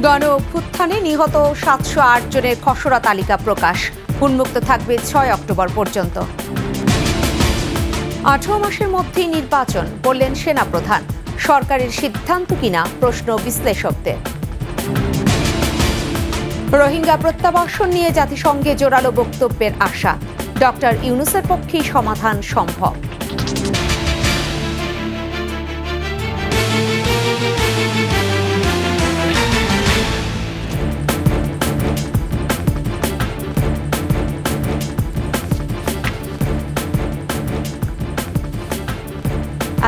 গণ অভ্যুত্থানে নিহত ৭০৮ জনের খসড়া তালিকা প্রকাশ। উন্মুক্ত থাকবে ৬ অক্টোবর পর্যন্ত। ১৮ মাসের মধ্যেই নির্বাচন বললেন সেনাপ্রধান। সরকারের সিদ্ধান্ত কিনা প্রশ্ন বিশ্লেষকদের। রোহিঙ্গা প্রত্যাবাসন নিয়ে জাতিসংঘে জোরালো বক্তব্যের আশা। ডক্টর ইউনূসের পক্ষেই সমাধান সম্ভব।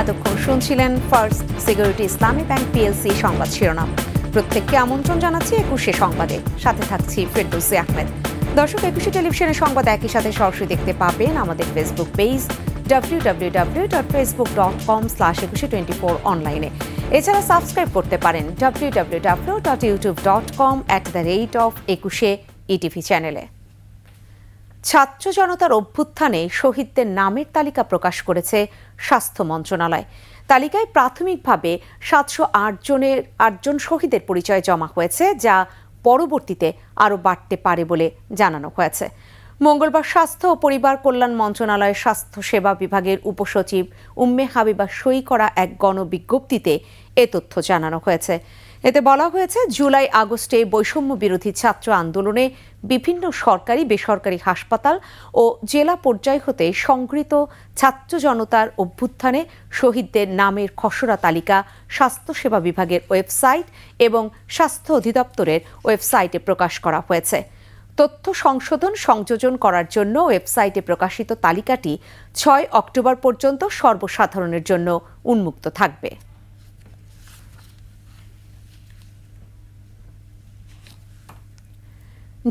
এতক্ষণ শুনছিলেন ফার্স্ট সিকিউরিটি ইসলামী ব্যাংক পিএলসি সংবাদ শিরোনাম। প্রত্যেককে আমন্ত্রণ জানাচ্ছি ২১শে সংবাদে। সাথে থাকছি ফেরদৌসী আহমেদ। দর্শক, ২১শে টেলিভিশনের সংবাদ একই সাথে সরাসরি দেখতে পাবেন আমাদের ফেসবুক পেজ www.facebook.com/2124 অনলাইনে। এছাড়া সাবস্ক্রাইব করতে পারেন www.youtube.com/21 চ্যানেলে। ছাত্র জনতার অভ্যুত্থানে শহীদদের নামের তালিকা প্রকাশ করেছে স্বাস্থ্য মন্ত্রণালয়। তালিকায় প্রাথমিকভাবে ৭০৮ জন শহীদের পরিচয় জমা হয়েছে, যা পরবর্তীতে আরও বাড়তে পারে বলে জানানো হয়েছে। মঙ্গলবার স্বাস্থ্য ও পরিবার কল্যাণ মন্ত্রণালয়ের স্বাস্থ্য সেবা বিভাগের উপসচিব উম্মে হাবিবা সই করা এক গণবিজ্ঞপ্তিতে এ তথ্য জানানো হয়েছে। এতে বলা হয়েছে, জুলাই আগস্টে বৈষম্য বিরোধী ছাত্র আন্দোলনে বিভিন্ন সরকারি বেসরকারি হাসপাতাল ও জেলা পর্যায় হতে সংগৃহীত ছাত্র জনতার অভ্যুত্থানে শহীদদের নামের খসড়া তালিকা স্বাস্থ্যসেবা বিভাগের ওয়েবসাইট এবং স্বাস্থ্য অধিদপ্তরের ওয়েবসাইটে প্রকাশ করা হয়েছে। তথ্য সংযোজন করার জন্য ওয়েবসাইটে প্রকাশিত তালিকাটি ৬ অক্টোবর পর্যন্ত সর্বসাধারণের জন্য উন্মুক্ত থাকবে।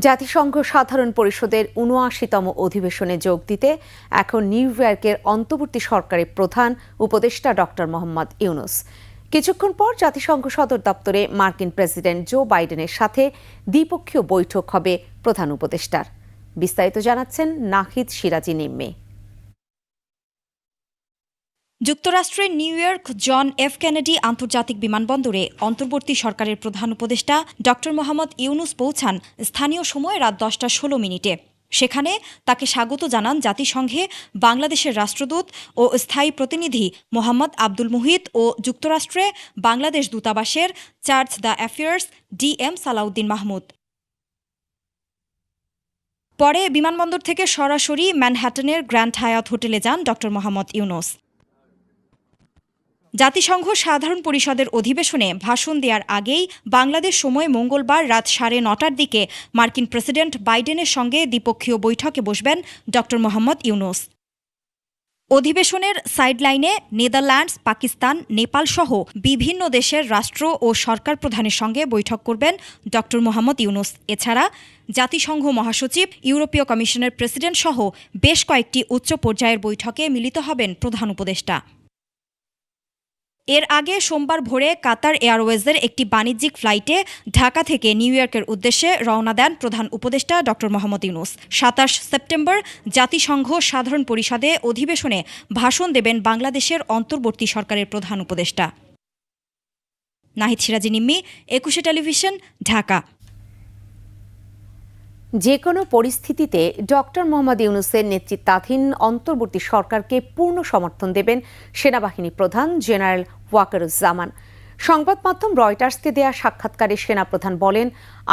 জাতিসংঘ সাধারণ পরিষদের ৭৯তম অধিবেশনে যোগ দিতে এখন নিউ ইয়র্কের অন্তর্বর্তী সরকারের প্রধান উপদেষ্টা ডক্টর মোহাম্মদ ইউনূস। কিছুক্ষণ পর জাতিসংঘ সদর দপ্তরে মার্কিন প্রেসিডেন্ট জো বাইডেনের সাথে দ্বিপক্ষীয় বৈঠক হবে প্রধান উপদেষ্টার। বিস্তারিত জানাচ্ছেন নাহিদ সিরাজি নিম্মে। যুক্তরাষ্ট্রের New York John F Kennedy আন্তর্জাতিক বিমানবন্দরে অন্তর্বর্তী সরকারের প্রধান উপদেষ্টা ডক্টর মোহাম্মদ ইউনূস পৌঁছান স্থানীয় সময় রাত ১০:১৬। সেখানে তাকে স্বাগত জানান জাতিসংঘে বাংলাদেশের রাষ্ট্রদূত ও স্থায়ী প্রতিনিধি মোহাম্মদ আব্দুল মুহিত ও যুক্তরাষ্ট্রে বাংলাদেশ দূতাবাসের charge d' affaires DM Salauddin Mahmud. পরে বিমানবন্দর থেকে সরাসরি ম্যানহাটনের গ্র্যান্ড হায়াত হোটেলে যান ডক্টর মোহাম্মদ ইউনূস। জাতিসংঘ সাধারণ পরিষদের অধিবেশনে ভাষণ দেওয়ার আগেই বাংলাদেশ সময় মঙ্গলবার রাত ৯:৩০টার দিকে মার্কিন প্রেসিডেন্ট বাইডেনের সঙ্গে দ্বিপক্ষীয় বৈঠকে বসবেন ডক্টর মোহাম্মদ ইউনূস। অধিবেশনের সাইডলাইনে নেদারল্যান্ডস, পাকিস্তান, নেপাল সহ বিভিন্ন দেশের রাষ্ট্র ও সরকার প্রধানের সঙ্গে বৈঠক করবেন ডক্টর মোহাম্মদ ইউনূস। এছাড়া জাতিসংঘ মহাসচিব, ইউরোপীয় কমিশনের প্রেসিডেন্ট সহ বেশ কয়েকটি উচ্চ পর্যায়ের বৈঠকে মিলিত হবেন প্রধান উপদেষ্টা। এর আগে সোমবার ভোরে কাতার এয়ারওয়েজের একটি বাণিজ্যিক ফ্লাইটে ঢাকা থেকে নিউ ইয়র্কের উদ্দেশ্যে রওনা দেন প্রধান উপদেষ্টা ডক্টর মোহাম্মদ ইউনূস। ২৭ সেপ্টেম্বর জাতিসংঘ সাধারণ পরিষদে অধিবেশনে ভাষণ দেবেন বাংলাদেশের অন্তর্বর্তী সরকারের প্রধান উপদেষ্টা। নাহিদ সিরাজি নিম্মি, ২১শে টেলিভিশন, ঢাকা। যে কোনো পরিস্থিতিতে ডক্টর মোহাম্মদ ইউনূসের নেতৃত্বাধীন অন্তর্বর্তী সরকারকে পূর্ণ সমর্থন দেবেন সেনাবাহিনী প্রধান জেনারেল ওয়াকারুজ্জামান। সংবাদ মাধ্যম রয়টার্সকে দেয়া সাক্ষাৎকারে সেনাপ্রধান বলেন,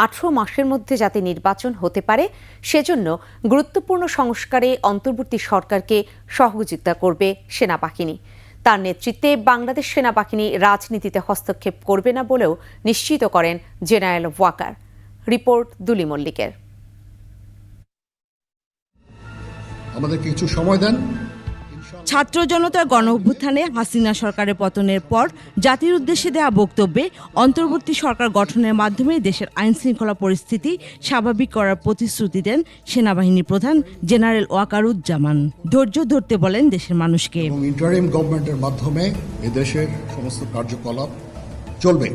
১৮ মাসের মধ্যে যাতে নির্বাচন হতে পারে সেজন্য গুরুত্বপূর্ণ সংস্কারে অন্তর্বর্তী সরকারকে সহযোগিতা করবে সেনাবাহিনী। তার নেতৃত্বে বাংলাদেশ সেনাবাহিনী রাজনীতিতে হস্তক্ষেপ করবে না বলেও নিশ্চিত করেন জেনারেল ওয়াকার। রিপোর্ট দুলি মল্লিকের। আমাদের কিছু সময় দেন। ছাত্র জনতার গণ অভ্যুত্থানে হাসিনা সরকারের পতনের পর জাতির উদ্দেশ্যে দেওয়া বক্তব্যে অন্তর্বর্তী সরকার গঠনের মাধ্যমে দেশের আইনশৃঙ্খলা পরিস্থিতি স্বাভাবিক করার প্রতিশ্রুতি দেন সেনাবাহিনী প্রধান জেনারেল ওয়াকারুজ্জামান। ধৈর্য ধরতে বলেন দেশের মানুষকে। ইন্টারিম গভর্নমেন্টের মাধ্যমে এদেশের সমস্ত কার্যকলাপ চলবে।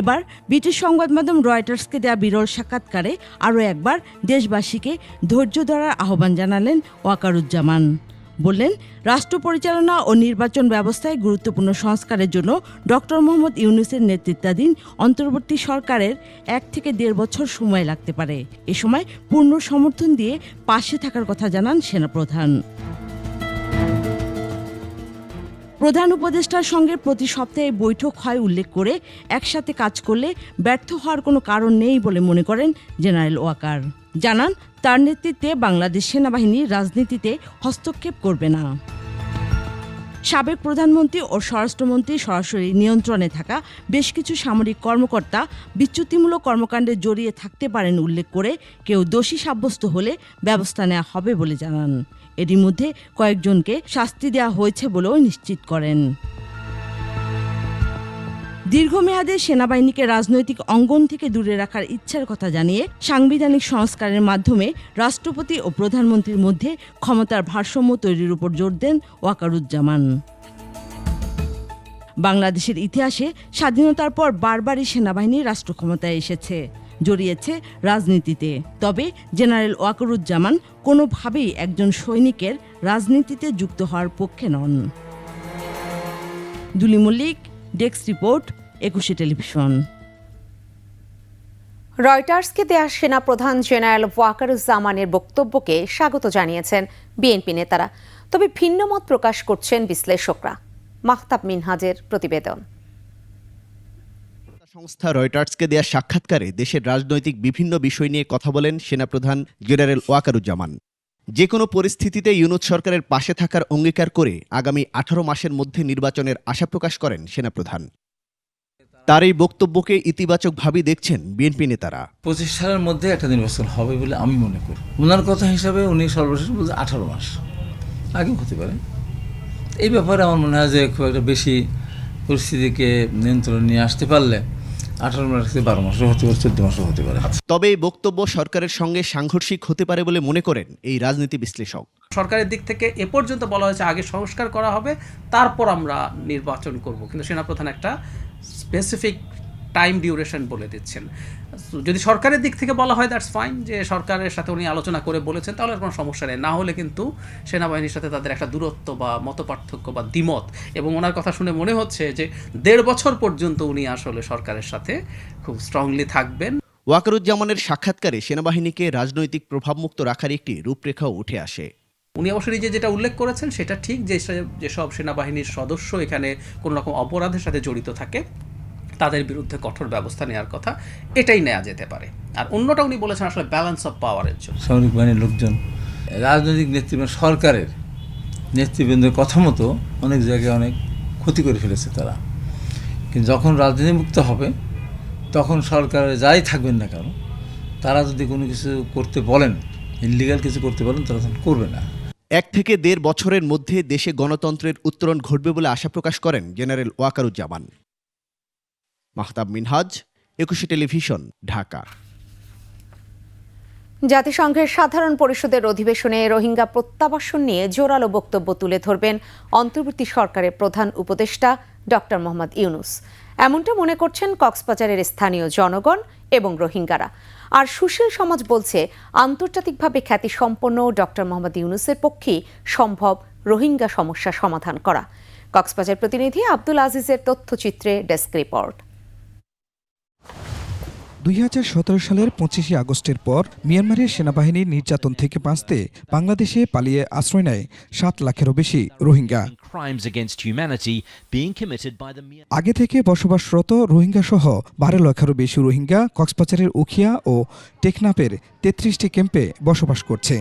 এবার ব্রিটিশ সংবাদ মাধ্যম রয়টার্সকে দেয়া বিরল সাক্ষাৎকারে আরও একবার দেশবাসীকে ধৈর্য ধরার আহ্বান জানালেন ওয়াকারুজ্জামান। বললেন, রাষ্ট্র পরিচালনা ও নির্বাচন ব্যবস্থায় গুরুত্বপূর্ণ সংস্কারের জন্য ডক্টর মোহাম্মদ ইউনূসের নেতৃত্বাধীন অন্তর্বর্তী সরকারের 1 থেকে 1.5 বছর সময় লাগতে পারে। এ সময় পূর্ণ সমর্থন দিয়ে পাশে থাকার কথা জানান সেনাপ্রধান। প্রধান উপদেষ্টার সঙ্গে প্রতি সপ্তাহে বৈঠক হয় উল্লেখ করে একসাথে কাজ করলে ব্যর্থ হওয়ার কোনো কারণ নেই বলে মনে করেন জেনারেল ওয়াকার। জানান, তার নেতৃত্বে বাংলাদেশ সেনাবাহিনী রাজনীতিতে হস্তক্ষেপ করবে না। সাবেক প্রধানমন্ত্রী ও স্বরাষ্ট্রমন্ত্রী সরাসরি নিয়ন্ত্রণে থাকা বেশ কিছু সামরিক কর্মকর্তা বিচ্যুতিমূলক কর্মকাণ্ডে জড়িয়ে থাকতে পারেন উল্লেখ করে কেউ দোষী সাব্যস্ত হলে ব্যবস্থা নেওয়া হবে বলে জানান। এরই মধ্যে কয়েকজনকে শাস্তি দেওয়া হয়েছে বলেও নিশ্চিত করেন। দীর্ঘমেয়াদে সেনাবাহিনীকে রাজনৈতিক অঙ্গন থেকে দূরে রাখার ইচ্ছার কথা জানিয়ে সাংবিধানিক সংস্কারের মাধ্যমে রাষ্ট্রপতি ও প্রধানমন্ত্রীর মধ্যে ক্ষমতার ভারসাম্য তৈরির উপর জোর দেন ওয়াকারুজ্জামান। বাংলাদেশের ইতিহাসে স্বাধীনতার পর বারবারই সেনাবাহিনী রাষ্ট্র ক্ষমতায় এসেছে, জড়িয়েছে রাজনীতিতে। তবে জেনারেল ওয়াকারুজ্জামান কোনোভাবেই একজন সৈনিকের রাজনীতিতে যুক্ত হওয়ার পক্ষে নন। দুলি মল্লিক, ডেস্ক রিপোর্ট, 21 টেলিভিশন। রয়টার্সকে দেয়া সেনাপ্রধান জেনারেল ওয়াকারুজ্জামানের বক্তব্যকে স্বাগত জানিয়েছেন বিএনপি নেতারা, তবে ভিন্ন মত প্রকাশ করছেন বিশ্লেষকরা। মাহতাব মিনহাজের প্রতিবেদন। সংস্থা রয়টার্সকে দেয়া সাক্ষাৎকারে দেশের রাজনৈতিক বিভিন্ন বিষয় নিয়ে কথা বলেন সেনাপ্রধান জেনারেল ওয়াকারুজ্জামান। যে কোনো পরিস্থিতিতে ইউনূস সরকারের পাশে থাকার অঙ্গীকার করে আগামী 18 মাসের মধ্যে নির্বাচনের আশা প্রকাশ করেন সেনাপ্রধান। তার এই বক্তব্যকে ইতিবাচকভাবেই দেখছেন বিএনপি নেতারা। 25 সালের মধ্যে একটা নির্বাচন হবে বলে আমি মনে করি। ওনার কথা হিসাবে উনি সর্বশেষ বলতে 18 মাস আগেও হতে পারে। এই ব্যাপারে আমার মনে হয় যে খুব একটা বেশি পরিস্থিতিকে নিয়ন্ত্রণ নিয়ে আসতে পারলে 18 মাস থেকে 12 মাসও হতে পারে, 14 মাসও হতে পারে। তবে এই বক্তব্য সরকারের সঙ্গে সাংঘর্ষিক হতে পারে বলে মনে করেন এই রাজনীতি বিশ্লেষক। সরকারের দিক থেকে এ পর্যন্ত বলা হয়েছে আগে সংস্কার করা হবে, তারপর আমরা নির্বাচন করব, কিন্তু সেনাপ্রধান একটা স্পেসিফিক টাইম ডিউরেশন বলে দিচ্ছেন। যদি সরকারের দিক থেকে বলা হয় দ্যাটস ফাইন, যে সরকারের সাথে উনি আলোচনা করে বলেছেন, তাহলে কোনো সমস্যা নেই। না হলে কিন্তু সেনাবাহিনীর সাথে তাদের একটা দূরত্ব বা মতপার্থক্য বা দ্বিমত, এবং ওনার কথা শুনে মনে হচ্ছে যে 1.5 বছর পর্যন্ত উনি আসলে সরকারের সাথে খুব স্ট্রংলি থাকবেন। ওয়াকারুজ্জামানের সাক্ষাৎকারে সেনাবাহিনীকে রাজনৈতিক প্রভাবমুক্ত রাখার একটি রূপরেখাও উঠে আসে। উনি অবশ্যই যেটা উল্লেখ করেছেন সেটা ঠিক, যে যেসব সেনাবাহিনীর সদস্য এখানে কোনো রকম অপরাধের সাথে জড়িত থাকে তাদের বিরুদ্ধে কঠোর ব্যবস্থা নেওয়ার কথা, এটাই নেওয়া যেতে পারে। আর অন্যটা উনি বলেছেন আসলে ব্যালেন্স অফ পাওয়ারের জন্য। সামরিক বাহিনীর লোকজন রাজনৈতিক নেতৃবৃন্দ, সরকারের নেতৃবৃন্দের কথা মতো অনেক জায়গায় অনেক ক্ষতি করে ফেলেছে তারা। কিন্তু যখন রাজনীতি মুক্ত হবে তখন সরকারের যাই থাকবেন না কেন, তারা যদি কোনো কিছু করতে বলেন, ইললিগাল কিছু করতে বলেন, তারা তখন করবে না। 1 থেকে 1.5 বছরের মধ্যে দেশে গণতন্ত্রের উত্তরণ ঘটবে বলে আশা প্রকাশ করেন জেনারেল ওয়াকারুজ্জামান। মাহতাব মিনহাজ, 21 টেলিভিশন, ঢাকা। জাতিসংঘের সাধারণ পরিষদের অধিবেশনে রোহিঙ্গা প্রত্যাবাসন নিয়ে জোরালো বক্তব্য তুলে ধরবেন অন্তর্বর্তী সরকারের প্রধান উপদেষ্টা ডক্টর মোহাম্মদ ইউনূস। এমনটা মনে করছেন কক্সবাজারের স্থানীয় জনগণ এবং রোহিঙ্গারা। আর সুশীল সমাজ বলছে, আন্তর্জাতিকভাবে খ্যাতিসম্পন্ন ডক্টর মোহাম্মদ ইউনূসের পক্ষেই সম্ভব রোহিঙ্গা সমস্যা সমাধান করা। কক্সবাজার প্রতিনিধি আব্দুল আজিজের তথ্যচিত্রে ডেস্ক রিপোর্ট। 2017 সালের 25 আগস্টের পর মিয়ানমারের সেনাবাহিনীর নির্যাতন থেকে বাঁচতে বাংলাদেশে পালিয়ে আশ্রয় নেয় 7 লাখেরও বেশি রোহিঙ্গা। আগে থেকে বসবাসরত রোহিঙ্গা সহ 12 লাখেরও বেশি রোহিঙ্গা কক্সবাজারের উখিয়া ও টেকনাফের 33টি ক্যাম্পে বসবাস করছে।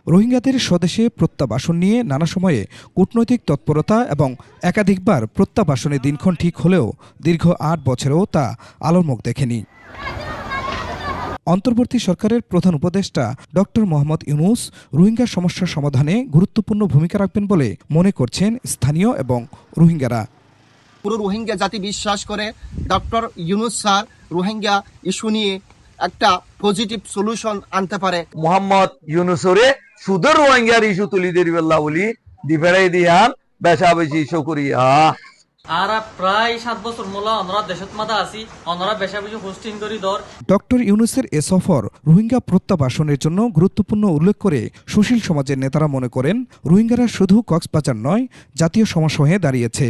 রোহিঙ্গাদের স্বদেশে প্রত্যাবাসন নিয়ে নানা সময়ে কূটনৈতিক তৎপরতা এবং একাধিকবার প্রত্যাবাসনের দিনক্ষণ ঠিক হলেও দীর্ঘ 8 বছরেও তা আলোর মুখ দেখেনি। অন্তর্বর্তী সরকারের প্রধান উপদেষ্টা ডক্টর মোহাম্মদ ইউনূস রোহিঙ্গা সমস্যার সমাধানে গুরুত্বপূর্ণ ভূমিকা রাখবেন বলে মনে করছেন স্থানীয় এবং রোহিঙ্গারা। পুরো রোহিঙ্গা জাতি বিশ্বাস করে doctor Yunus sir Rohingya issue নিয়ে একটা পজিটিভ সলিউশন আনতে পারে। মোহাম্মদ ইউনূসরে সুদর রোহিঙ্গার ইস্যু তুলি দেরিবেল্লা বলি দিফেরাই দিয়ান বেশা বেশি ইস্যু করিয়া আর প্রায় 7 বছর মোলা আমরা দেশত মাদা আছি, আমরা বেশা বেশি হোস্টিং করি দর। ডক্টর ইউনূসের এ সফর রোহিঙ্গা প্রত্যাবাসনের জন্য গুরুত্বপূর্ণ উল্লেখ করে সুশীল সমাজের নেতারা মনে করেন রোহিঙ্গারা শুধু কক্সবাজার নয়, জাতীয় সমস্যা হয়ে দাঁড়িয়েছে।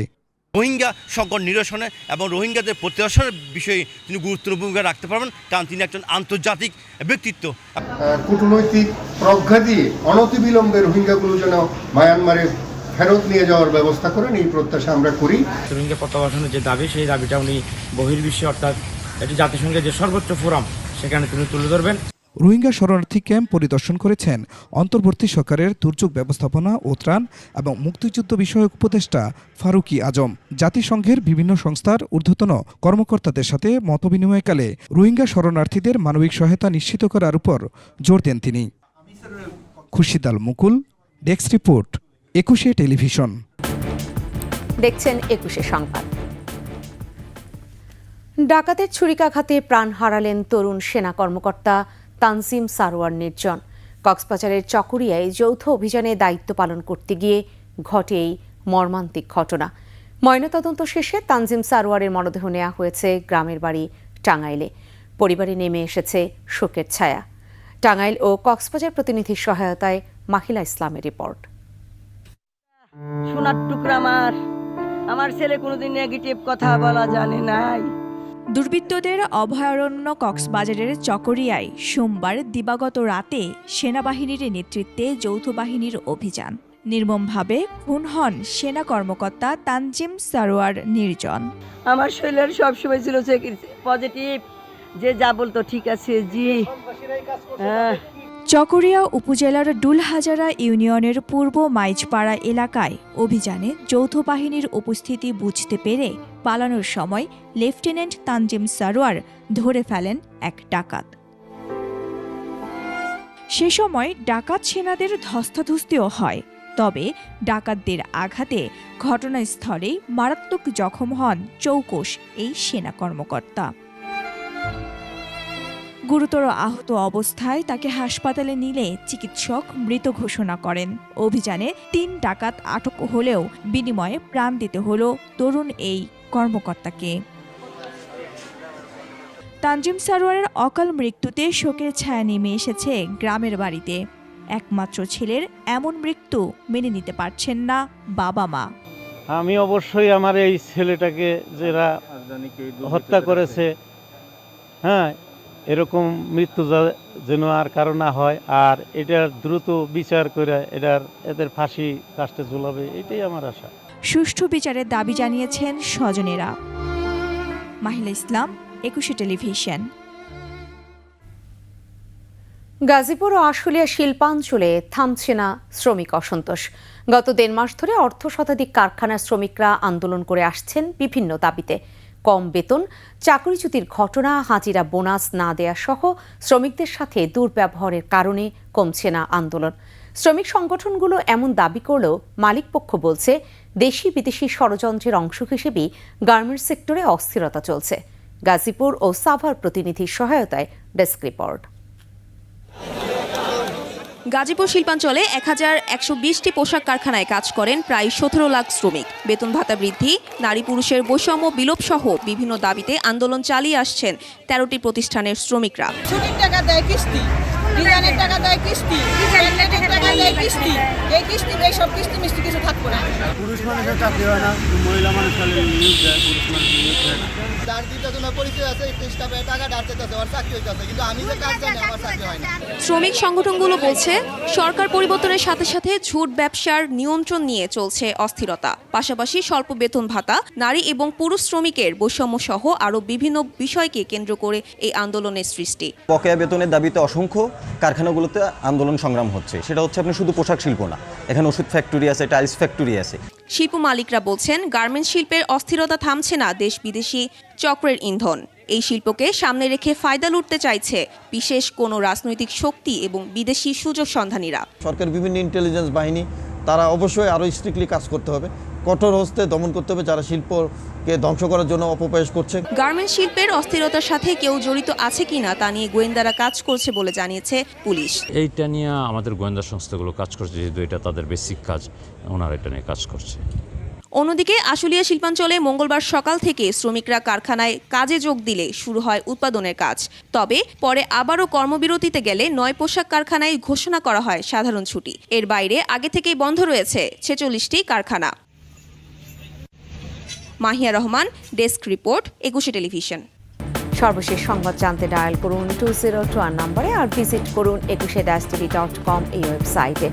রোহিঙ্গা সংকট নিরসনে এবং রোহিঙ্গাদের প্রত্যাবাসনের বিষয়ে তিনি গুরুত্বপূর্ণ ভূমিকা রাখতে পারবেন, কারণ তিনি একজন আন্তর্জাতিক ব্যক্তিত্ব। কূটনৈতিক প্রজ্ঞা দিয়ে অনতিবিলম্বে রোহিঙ্গাগুলো যেন মায়ানমারে ফেরত নিয়ে যাওয়ার ব্যবস্থা করেন, এই প্রত্যাশা আমরা করি। রোহিঙ্গা প্রত্যাবাসনের যে দাবি, সেই দাবিটা উনি বহির্বিশ্বে অর্থাৎ এটি জাতিসংঘের যে সর্বোচ্চ ফোরাম, সেখানে তিনি তুলে ধরবেন। রোহিঙ্গা শরণার্থী ক্যাম্প পরিদর্শন করেছেন অন্তর্বর্তী সরকারের দুর্যোগ ব্যবস্থাপনা ও ত্রাণ এবং মুক্তিযুদ্ধ বিষয়ক উপদেষ্টা ফারুকি আজম। জাতিসংঘের বিভিন্ন সংস্থার ঊর্ধ্বতন কর্মকর্তাদের সাথে মতবিনিময়কালে রোহিঙ্গা শরণার্থীদের মানবিক সহায়তা নিশ্চিত করার উপর জোর দেন তিনি। খুরশিদ আল মুকুল, ডেস্ক রিপোর্ট, 21 টেলিভিশন। দেখছেন 21 সংবাদ। ডাকাতের ছুরিকাঘাতে প্রাণ হারালেন তরুণ সেনা কর্মকর্তা তানজিম সারোয়ার নির্জন। কক্সবাজারের চকরিয়ায় যৌথ অভিযানে দায়িত্ব পালন করতে গিয়ে ঘটে এই মর্মান্তিক ঘটনা। ময়নাতদন্ত শেষে তানজিম সারোয়ারের মরদেহ নেওয়া হয়েছে গ্রামের বাড়ি টাঙ্গাইলে। পরিবারে নেমে এসেছে শোকের ছায়া। টাঙ্গাইল ও কক্সবাজার প্রতিনিধির সহায়তায় মাহিলা ইসলামের রিপোর্ট। সোনার টুকরা আমার ছেলে কোনোদিন নেগেটিভ কথা বলা জানে নাই। দুর্বৃত্তদের অভয়ারণ্য কক্সবাজারের চকরিয়ায় সোমবার দিবাগত রাতে সেনাবাহিনীর নেতৃত্বে যৌথ বাহিনীর অভিযান। নির্মমভাবে খুন হন সেনা কর্মকর্তা তানজিম সারোয়ার নির্জন। আমার শরীরের সবসময় ছিল পজিটিভ, যে যা বলতো ঠিক আছে জি। চকরিয়া উপজেলার ডুলহাজারা ইউনিয়নের পূর্ব মাইজপাড়া এলাকায় অভিযানে যৌথ বাহিনীর উপস্থিতি বুঝতে পেরে পালানোর সময় লেফটেন্যান্ট তানজিম সারোয়ার ধরে ফেলেন এক ডাকাত। সে সময় ডাকাত সেনাদের ধস্তাধস্তিও হয়, তবে ডাকাতদের আঘাতে ঘটনাস্থলেই মারাত্মক জখম হন চৌকস এই সেনা কর্মকর্তা। গুরুতর আহত অবস্থায় তাকে হাসপাতালে নিলে চিকিৎসক মৃত ঘোষণা করেন। অভিযানে 3 ডাকাত আটক হলেও বিনিময়ে প্রাণ দিতে হলো তরুণ এই কর্মকর্তাকে। তানজিম সারোয়ারের অকাল মৃত্যুতে শোকের ছায়া নেমে এসেছে গ্রামের বাড়িতে। একমাত্র ছেলের এমন মৃত্যু মেনে নিতে পারছেন না বাবা মা। আমি অবশ্যই আমার এই ছেলেটাকে যারা হত্যা করেছে, এরকম মৃত্যু যেন আর কারো না হয়, আর এটার দ্রুত বিচার করে এদের ফাঁসি কাস্টে ঝুলাবে, এটাই আমার আশা। সুষ্ঠু বিচারের দাবি জানিয়েছেন স্বজনেরা। মাহিলা ইসলাম, 21 টেলিভিশন। গাজীপুর ও আশুলিয়া শিল্পাঞ্চলে থামছে না শ্রমিক অসন্তোষ। গত 1.5 মাস ধরে অর্ধশতাধিক কারখানার শ্রমিকরা আন্দোলন করে আসছেন বিভিন্ন দাবিতে। কম বেতন, চাকরিচ্যুতির ঘটনা, হাজিরা বোনাস না দেয়া সহ শ্রমিকদের সাথে দুর্ব্যবহারের কারণে কমছে না আন্দোলন। শ্রমিক সংগঠনগুলো এমন দাবি করলেও মালিকপক্ষ বলছে দেশি বিদেশি ষড়যন্ত্রের অংশ হিসেবেই গার্মেন্টস সেক্টরে অস্থিরতা চলছে। গাজীপুর ও সাভার প্রতিনিধির সহায়তায় ডেস্ক রিপোর্ট। গাজীপুর শিল্পাঞ্চলে 1120টি পোশাক কারখানায় কাজ করেন প্রায় 17 লাখ শ্রমিক। বেতন ভাতা বৃদ্ধি, নারী পুরুষের বৈষম্য বিলোপ সহ বিভিন্ন দাবিতে আন্দোলন চালিয়ে আসছেন 13টি প্রতিষ্ঠানের শ্রমিকরা। ছুটির টাকা দেয় কিস্তি, ডিজাইনের টাকা দেয় কিস্তি, টাকা দেয় কিস্তি, এই কিস্তি এই সব কিস্তি মিষ্টি কিছু থাকবে না। পুরুষ মানুষের চাকরি হয় না, মহিলা মানুষের নিয়োগ দেয়, পুরুষ মানুষ নিয়োগ দেয় না। শ্রমিক সংগঠনগুলো বলছে সরকার পরিবর্তনের সাথে সাথে ঝুট ব্যবসার নিয়ন্ত্রণ নিয়ে চলছে অস্থিরতা। পাশাপাশি স্বল্প বেতন ভাতা, নারী এবং পুরুষ শ্রমিকের বৈষম্য সহ আরও বিভিন্ন বিষয়কে কেন্দ্র করে এই আন্দোলনের সৃষ্টি। বকেয়া বেতনের দাবিতে অসংখ্য কারখানাগুলোতে আন্দোলন সংগ্রাম হচ্ছে। সেটা হচ্ছে আপনি শুধু পোশাক শিল্প না, এখানে ওষুধ ফ্যাক্টরি আছে, টাইলস ফ্যাক্টরি আছে। শিল্প মালিকরা বলছেন গার্মেন্টস শিল্পের অস্থিরতা থামছে না দেশ বিদেশি চক্রের ইন্ধন। এই শিল্পকে সামনে রেখে ফায়দা লুটতে চাইছে বিশেষ কোনো রাজনৈতিক শক্তি এবং বিদেশি সুযোগ সন্ধানীরা। সরকার বিভিন্ন ইন্টেলিজেন্স বাহিনী তারা অবশ্যই আরও স্ট্রিক্টলি কাজ করতে হবে, কঠোর হস্তে দমন করতে হবে যারা শিল্পকে ধ্বংস করার জন্য অপপ্রয়াস করছে। গার্মেন্টস শিল্পের অস্থিরতার সাথে কেউ জড়িত আছে কিনা তা নিয়ে গোয়েন্দারা কাজ করছে বলে জানিয়েছে পুলিশ। এইটা নিয়ে আমাদের গোয়েন্দা সংস্থাগুলো কাজ করছে, যেহেতু এটা তাদের বেসিক কাজ, ওনারা এটা নিয়ে কাজ করছে। অন্যদিকে আশুলিয়া শিল্পাঞ্চলে মঙ্গলবার সকাল থেকে শ্রমিকরা কারখানায় কাজে যোগ দিলে শুরু হয় উৎপাদনের কাজ। তবে পরে আবারও কর্মবিরতিতে গেলে 9 পোশাক কারখানায় ঘোষণা করা হয় সাধারণ ছুটি। এর বাইরে আগে থেকেই বন্ধ রয়েছে 46টি কারখানা। Mahiya Rahman, desk report, 21 television. সর্বশেষ সংবাদ জানতে ডায়াল করুন 2021 নম্বরে আর ভিজিট করুন 21tv.com এই ওয়েবসাইটে।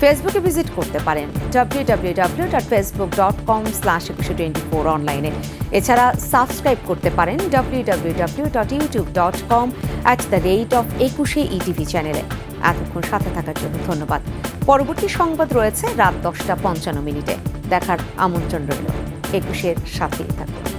ফেসবুকে ভিজিট করতে পারেন www.facebook.com/2124 অনলাইনে। এছাড়া সাবস্ক্রাইব করতে পারেন www.youtube.com/21etv চ্যানেলে। এতক্ষণ সাথে থাকার জন্য ধন্যবাদ। পরবর্তী সংবাদ রয়েছে রাত 10টা 55 মিনিটে। দেখার আমন্ত্রণ রইল। 21-এর সাথেই থাকুন।